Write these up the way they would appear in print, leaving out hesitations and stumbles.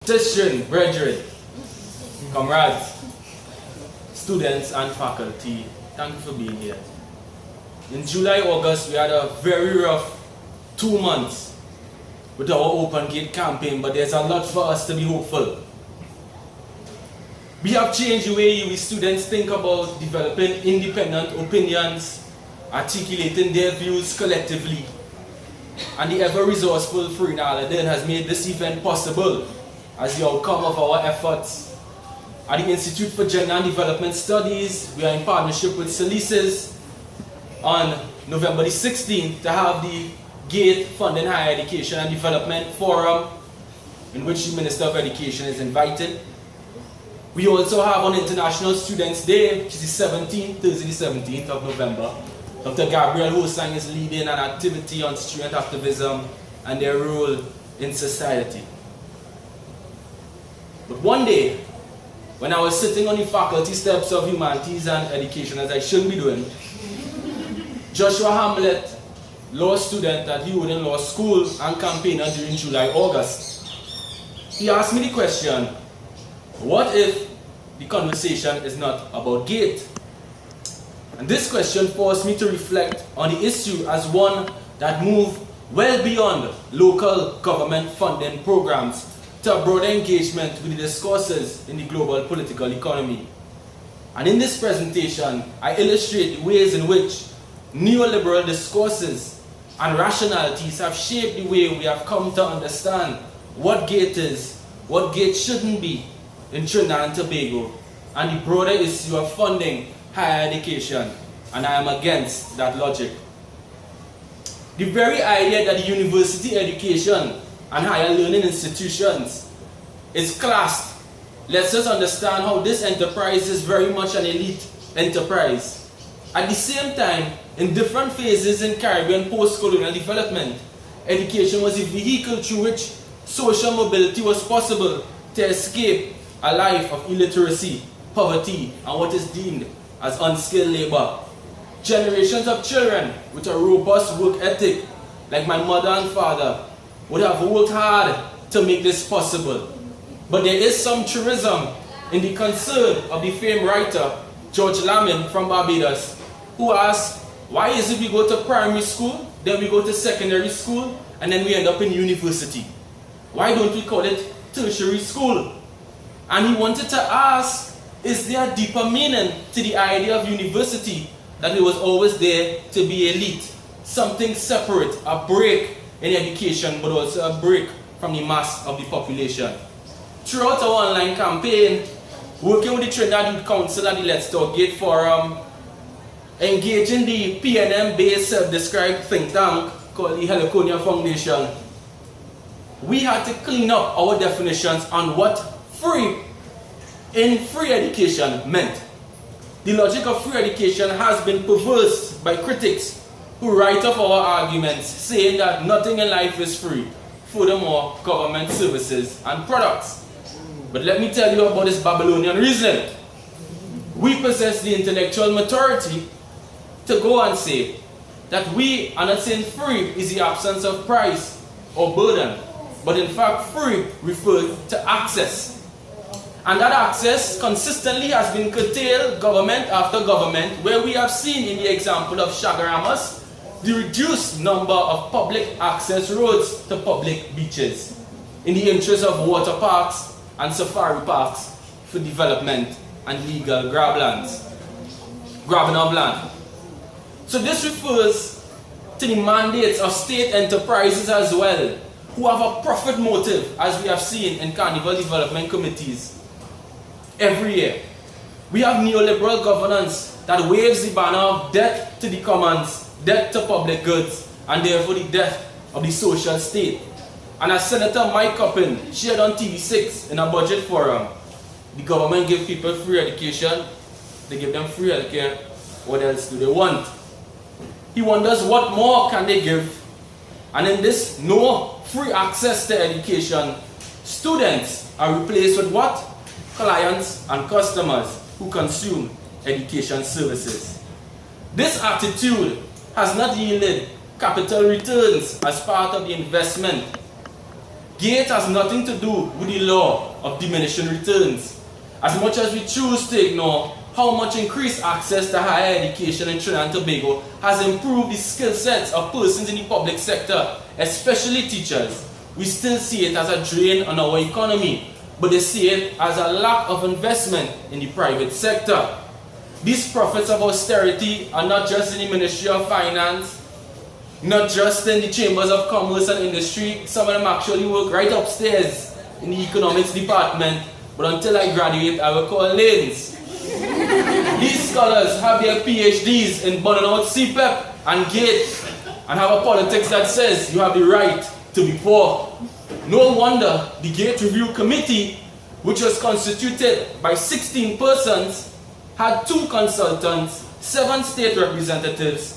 Brethren, comrades, students and faculty, thank you for being here. In July, August, we had a very rough 2 months with our Open Gate campaign, but there's a lot for us to be hopeful. We have changed the way we students think about developing independent opinions, articulating their views collectively, and the ever-resourceful Farina Aladdin has made this event possible as the outcome of our efforts. At the Institute for Gender and Development Studies, we are in partnership with Solicitors on November the 16th to have the GATE Funding Higher Education and Development Forum, in which the Minister of Education is invited. We also have on International Students' Day, which is the 17th, Thursday the 17th of November. Dr. Gabriel Hosang is leading an activity on student activism and their role in society. But one day, when I was sitting on the faculty steps of Humanities and Education, as I shouldn't be doing, Joshua Hamlet, law student at Hewden Law School and campaigner during July, August, he asked me the question, what if the conversation is not about GATE? And this question forced me to reflect on the issue as one that moved well beyond local government funding programs to a broader engagement with the discourses in the global political economy. And in this presentation, I illustrate the ways in which neoliberal discourses and rationalities have shaped the way we have come to understand what GATE is, what GATE shouldn't be in Trinidad and Tobago, and the broader issue of funding higher education, and I am against that logic. The very idea that the university education and higher learning institutions is classed lets us understand how this enterprise is very much an elite enterprise. At the same time, in different phases in Caribbean post-colonial development, education was a vehicle through which social mobility was possible to escape a life of illiteracy, poverty, and what is deemed as unskilled labor. Generations of children with a robust work ethic, like my mother and father, would have worked hard to make this possible. But there is some truism in the concern of the famed writer George Lamin from Barbados, who asked, why is it we go to primary school, then we go to secondary school, and then we end up in university? Why don't we call it tertiary school? And he wanted to ask, is there a deeper meaning to the idea of university, that it was always there to be elite, something separate, a break in education, but also a break from the mass of the population? Throughout our online campaign, working with the Trinidad Youth Council and the Let's Talk GATE Forum, engaging the PNM-based self-described think tank called the Heliconia Foundation, we had to clean up our definitions on what free education meant. The logic of free education has been perverse by critics who write off our arguments, saying that nothing in life is free, furthermore, government services and products. But let me tell you about this Babylonian reasoning. We possess the intellectual maturity to go and say that we are not saying free is the absence of price or burden, but in fact free refers to access. And that access consistently has been curtailed government after government, where we have seen in the example of Chaguaramas the reduced number of public access roads to public beaches in the interest of water parks and safari parks for development and legal grabbing of land. So this refers to the mandates of state enterprises as well, who have a profit motive, as we have seen in Carnival Development Committees. Every year, we have neoliberal governance that waves the banner of death to the commons, death to public goods, and therefore the death of the social state. And as Senator Mike Coppin shared on TV6 in a budget forum, the government give people free education, they give them free healthcare, what else do they want? He wonders what more can they give? And in this no free access to education, students are replaced with what? Clients and customers who consume education services. This attitude has not yielded capital returns as part of the investment Gate has nothing to do with the law of diminishing returns. As much as we choose to ignore how much increased access to higher education in Trinidad and Tobago has improved the skill sets of persons in the public sector, especially teachers, we still see it as a drain on our economy, but they see it as a lack of investment in the private sector. These prophets of austerity are not just in the Ministry of Finance, not just in the Chambers of Commerce and Industry. Some of them actually work right upstairs in the Economics Department, but until I graduate, I will call lanes. These scholars have their PhDs in burning out CPEP and GATE and have a politics that says you have the right to be poor. No wonder the GATE Review Committee, which was constituted by 16 persons, had 2 consultants, 7 state representatives,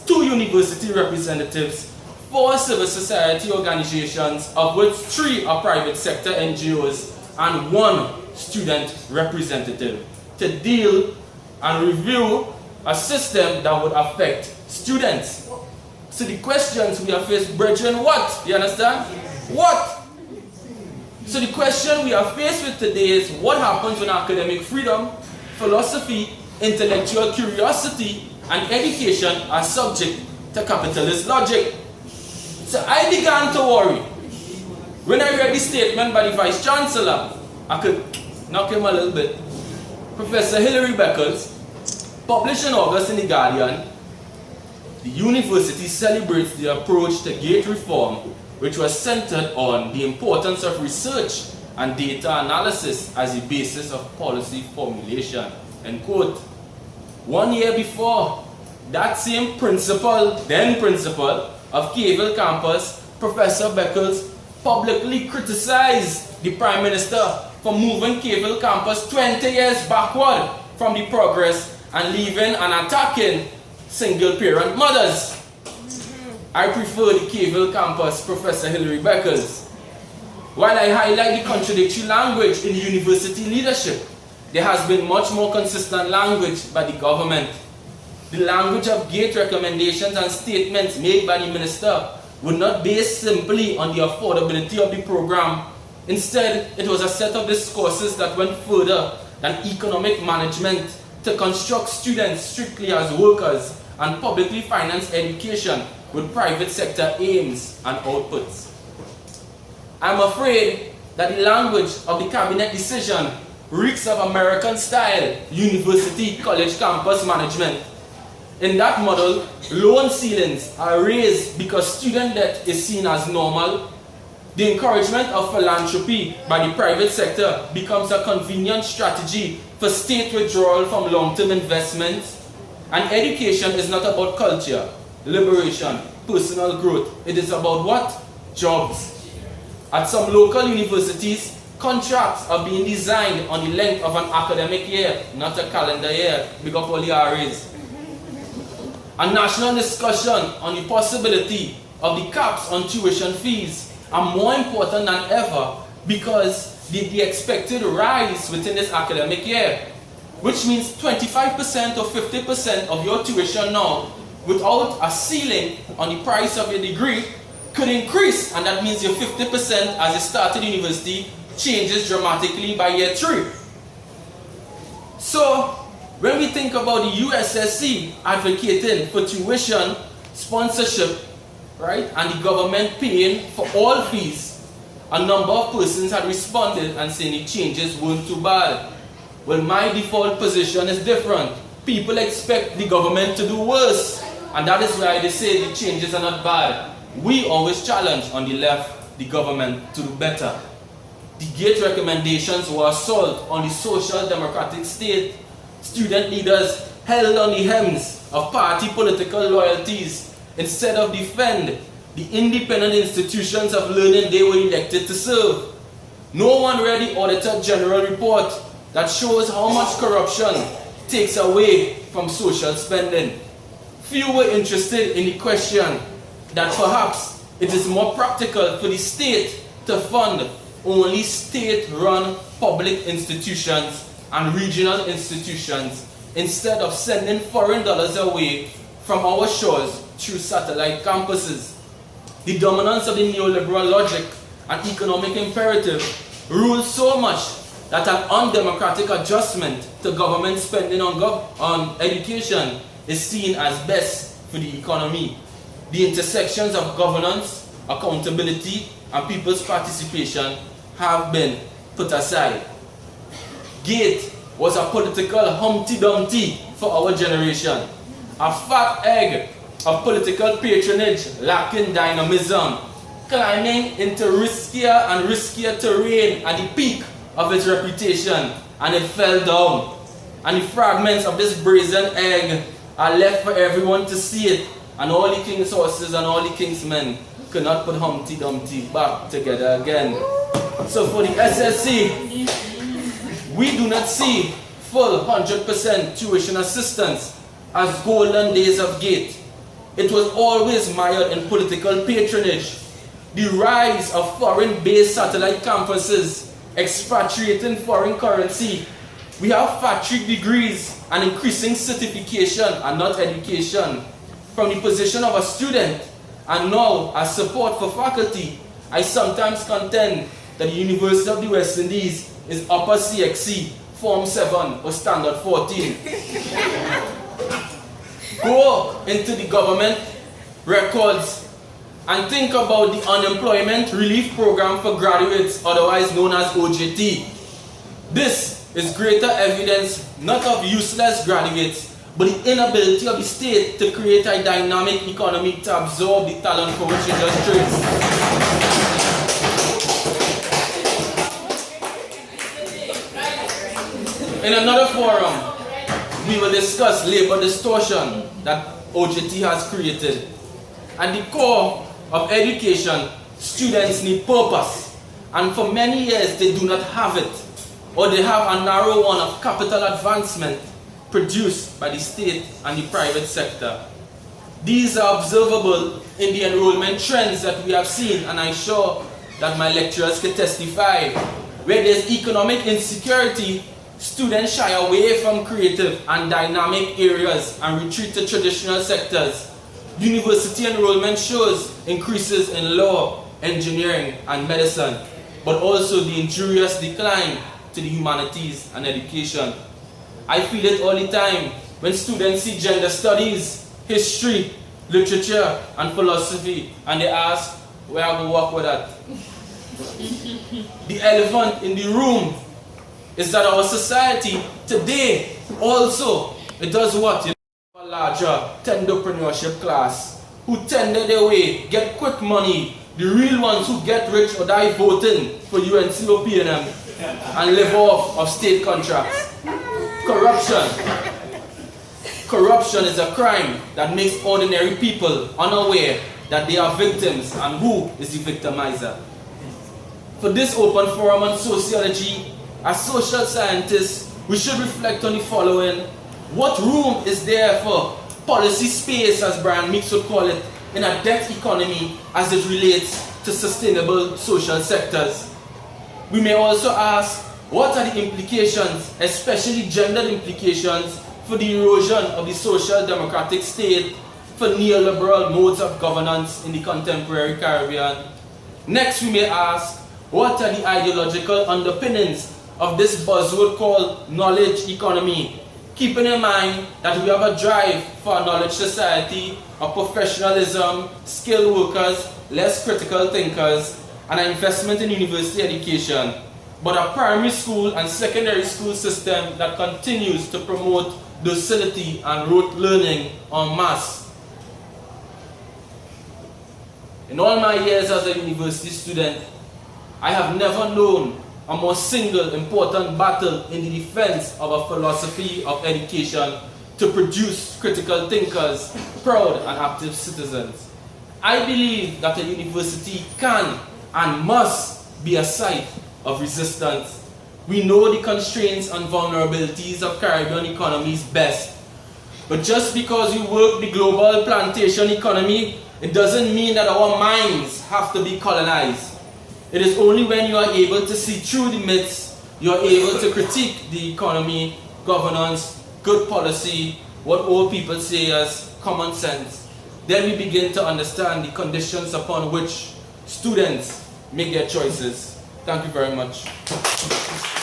2 university representatives, 4 civil society organizations, of which 3 are private sector NGOs, and 1 student representative, to deal and review a system that would affect students. So the questions we are faced, brethren, what? You understand? What? So the question we are faced with today is, what happens when academic freedom, philosophy, intellectual curiosity, and education are subject to capitalist logic? So I began to worry. When I read the statement by the Vice Chancellor, I could knock him a little bit. Professor Hilary Beckles, published in August in The Guardian, the university celebrates the approach to GATE reform, which was centered on the importance of research and data analysis as the basis of policy formulation. End quote. 1 year before, that same principal, then principal, of Cavell campus, Professor Beckles, publicly criticized the Prime Minister for moving Cavell campus 20 years backward from the progress and leaving and attacking single-parent mothers. I prefer the Cavell campus, Professor Hilary Beckles. While I highlight the contradictory language in university leadership, there has been much more consistent language by the government. The language of GATE recommendations and statements made by the minister were not based simply on the affordability of the program. Instead, it was a set of discourses that went further than economic management to construct students strictly as workers and publicly finance education with private sector aims and outputs. I'm afraid that the language of the cabinet decision reeks of American-style university college campus management. In that model, loan ceilings are raised because student debt is seen as normal. The encouragement of philanthropy by the private sector becomes a convenient strategy for state withdrawal from long-term investments. And education is not about culture, liberation, personal growth. It is about what? Jobs. At some local universities, contracts are being designed on the length of an academic year, not a calendar year. Big up all the RAs. A national discussion on the possibility of the caps on tuition fees are more important than ever because the expected rise within this academic year, which means 25% or 50% of your tuition now, without a ceiling on the price of your degree, could increase, and that means your 50% as you started university changes dramatically by year 3. So, when we think about the USSC advocating for tuition, sponsorship, right, and the government paying for all fees, a number of persons had responded and saying the changes weren't too bad. Well, my default position is different. People expect the government to do worse, and that is why they say the changes are not bad. We always challenge on the left the government to do better. The GATE recommendations were assault on the social democratic state. Student leaders held on the hems of party political loyalties instead of defend the independent institutions of learning they were elected to serve. No one read the Auditor General report that shows how much corruption takes away from social spending. Few were interested in the question that perhaps it is more practical for the state to fund only state-run public institutions and regional institutions instead of sending foreign dollars away from our shores through satellite campuses. The dominance of the neoliberal logic and economic imperative rule so much that an undemocratic adjustment to government spending on education is seen as best for the economy. The intersections of governance, accountability, and people's participation have been put aside. Gate was a political Humpty Dumpty for our generation, a fat egg of political patronage lacking dynamism, climbing into riskier and riskier terrain at the peak of its reputation, and it fell down. And the fragments of this brazen egg are left for everyone to see it, and all the king's horses and all the king's men could not put Humpty Dumpty back together again. So for the SSC, we do not see full 100% tuition assistance as golden days of Gate. It was always mired in political patronage. The rise of foreign-based satellite campuses, expatriating foreign currency. We have factory degrees and increasing certification and not education. From the position of a student and now as support for faculty, I sometimes contend that the University of the West Indies is upper CXC, Form 7 or Standard 14. Go into the government records and think about the Unemployment Relief Program for Graduates, otherwise known as OJT. This is greater evidence not of useless graduates, but the inability of the state to create a dynamic economy to absorb the talent for which it just trades. In another forum, we will discuss labor distortion that OJT has created. At the core of education, students need purpose, and for many years they do not have it, or they have a narrow one of capital advancement produced by the state and the private sector. These are observable in the enrollment trends that we have seen, and I'm sure that my lecturers can testify. Where there's economic insecurity, students shy away from creative and dynamic areas and retreat to traditional sectors. University enrollment shows increases in law, engineering, and medicine, but also the injurious decline to the humanities and education. I feel it all the time when students see gender studies, history, literature, and philosophy, and they ask, where I will work with that? The elephant in the room is that our society today also, it does what? A larger tenderpreneurship class who tender their way, get quick money, the real ones who get rich or die voting for UNCOP and live off of state contracts. Corruption. Corruption is a crime that makes ordinary people unaware that they are victims and who is the victimizer. For this open forum on sociology, as social scientists, we should reflect on the following. What room is there for policy space, as Brian Meeks would call it, in a debt economy as it relates to sustainable social sectors? We may also ask, what are the implications, especially gendered implications, for the erosion of the social democratic state, for neoliberal modes of governance in the contemporary Caribbean? Next, we may ask, what are the ideological underpinnings of this buzzword called knowledge economy, keeping in mind that we have a drive for a knowledge society, of professionalism, skilled workers, less critical thinkers, and an investment in university education, but a primary school and secondary school system that continues to promote docility and rote learning en masse. In all my years as a university student, I have never known a more single important battle in the defense of a philosophy of education to produce critical thinkers, proud and active citizens. I believe that a university can and must be a site of resistance. We know the constraints and vulnerabilities of Caribbean economies best. But just because we work the global plantation economy, it doesn't mean that our minds have to be colonized. It is only when you are able to see through the myths, you are able to critique the economy, governance, good policy, what old people say as common sense. Then we begin to understand the conditions upon which students make their choices. Thank you very much.